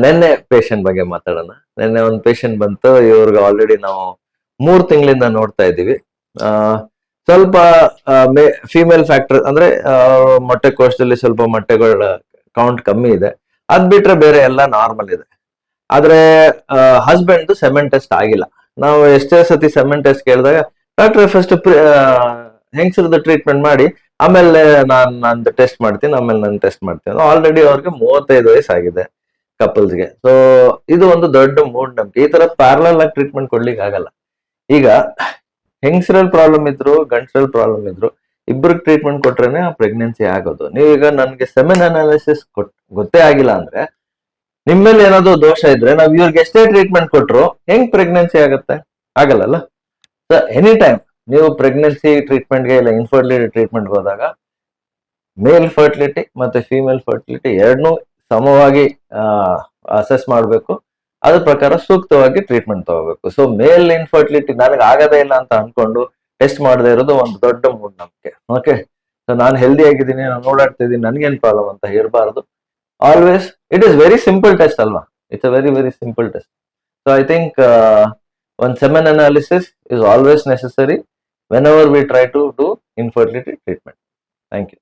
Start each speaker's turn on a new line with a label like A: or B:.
A: ನೆನ್ನೆ ಪೇಷಂಟ್ ಬಗ್ಗೆ ಮಾತಾಡೋಣ. ನೆನ್ನೆ ಒಂದು ಪೇಷಂಟ್ ಬಂತು, ಇವ್ರಿಗೆ ಆಲ್ರೆಡಿ ನಾವು 3 ತಿಂಗಳಿಂದ ನೋಡ್ತಾ ಇದ್ದೀವಿ. ಆ, ಸ್ವಲ್ಪ ಫೀಮೇಲ್ ಫ್ಯಾಕ್ಟರ್ ಅಂದ್ರೆ ಮೊಟ್ಟೆ ಕೋಶದಲ್ಲಿ ಸ್ವಲ್ಪ ಮೊಟ್ಟೆಗಳ ಕೌಂಟ್ ಕಮ್ಮಿ ಇದೆ. ಅದ್ ಬಿಟ್ರೆ ಬೇರೆ ಎಲ್ಲ ನಾರ್ಮಲ್ ಇದೆ. ಆದ್ರೆ ಹಸ್ಬೆಂಡ್ ಸೆಮೆನ್ ಟೆಸ್ಟ್ ಆಗಿಲ್ಲ. ನಾವು ಎಷ್ಟೇ ಸತಿ ಸೆಮೆನ್ ಟೆಸ್ಟ್ ಕೇಳಿದಾಗ ಡಾಕ್ಟರ್ ಫಸ್ಟ್ ಹೆಂಗಸರದ ಟ್ರೀಟ್ಮೆಂಟ್ ಮಾಡಿ ಆಮೇಲೆ ನಂದು ಟೆಸ್ಟ್ ಮಾಡ್ತೀನಿ, ಆಮೇಲೆ ನಾನು ಟೆಸ್ಟ್ ಮಾಡ್ತೀನಿ. ಆಲ್ರೆಡಿ ಅವ್ರಿಗೆ 35 ವಯಸ್ಸಾಗಿದೆ ಕಪಲ್ಸ್ಗೆ. ಸೊ ಇದು ಒಂದು ದೊಡ್ಡ ಮೂಢನಂಬಿಕೆ. ಈ ತರ ಪ್ಯಾರಲಲ್ ಆಗಿ ಟ್ರೀಟ್ಮೆಂಟ್ ಕೊಡ್ಲಿಕ್ಕೆ ಆಗಲ್ಲ. ಈಗ ಹೆಂಗಸರಲ್ಲಿ ಪ್ರಾಬ್ಲಮ್ ಇದ್ರು ಗಂಡಸರಲ್ಲಿ ಪ್ರಾಬ್ಲಮ್ ಇದ್ರು ಇಬ್ಬರಿಗೆ ಟ್ರೀಟ್ಮೆಂಟ್ ಕೊಟ್ರೇನೆ ಆ ಪ್ರೆಗ್ನೆನ್ಸಿ ಆಗೋದು. ನೀವೀಗ ನನ್ಗೆ ಸೆಮೆನ್ ಅನಾಲಿಸಿಸ್ ಗೊತ್ತೇ ಆಗಿಲ್ಲ ಅಂದ್ರೆ ನಿಮ್ಮಲ್ಲಿ ಏನಾದ್ರು ದೋಷ ಇದ್ರೆ ನಾವ್ ಇವ್ರಿಗೆ ಎಷ್ಟೇ ಟ್ರೀಟ್ಮೆಂಟ್ ಕೊಟ್ರು ಹೆಂಗ್ ಪ್ರೆಗ್ನೆನ್ಸಿ ಆಗುತ್ತೆ? ಆಗಲ್ಲ. ಎನಿ ಟೈಮ್ ನೀವು ಪ್ರೆಗ್ನೆನ್ಸಿ ಟ್ರೀಟ್ಮೆಂಟ್ಗೆ ಇಲ್ಲ ಇನ್ಫರ್ಟಿಲಿಟಿ ಟ್ರೀಟ್ಮೆಂಟ್ ಹೋದಾಗ ಮೇಲ್ ಫರ್ಟಿಲಿಟಿ ಮತ್ತೆ ಫಿಮೇಲ್ ಫರ್ಟಿಲಿಟಿ ಎರಡನ್ನೂ ಸಮವಾಗಿ ಅಸೆಸ್ ಮಾಡಬೇಕು. ಅದ್ರ ಪ್ರಕಾರ ಸೂಕ್ತವಾಗಿ ಟ್ರೀಟ್ಮೆಂಟ್ ತಗೋಬೇಕು. ಸೊ ಮೇಲ್ ಇನ್ಫರ್ಟಿಲಿಟಿ ನನಗೆ ಆಗದೇ ಇಲ್ಲ ಅಂತ ಅನ್ಕೊಂಡು ಟೆಸ್ಟ್ ಮಾಡದೇ ಇರೋದು ಒಂದು ದೊಡ್ಡ ಮೂಢನಂಬಿಕೆ. ಓಕೆ, ಸೊ ನಾನು ಹೆಲ್ದಿ ಆಗಿದ್ದೀನಿ, ನಾನು ಓಡಾಡ್ತಾ ಇದ್ದೀನಿ, ನನ್ಗೇನ್ ಪ್ರಾಬ್ಲಮ್ ಅಂತ ಇರಬಾರ್ದು. Always it is very simple test ಅಲ್ವಾ? It's a very very simple test. So I think one semen analysis is always necessary whenever we try to do infertility treatment. Thank you.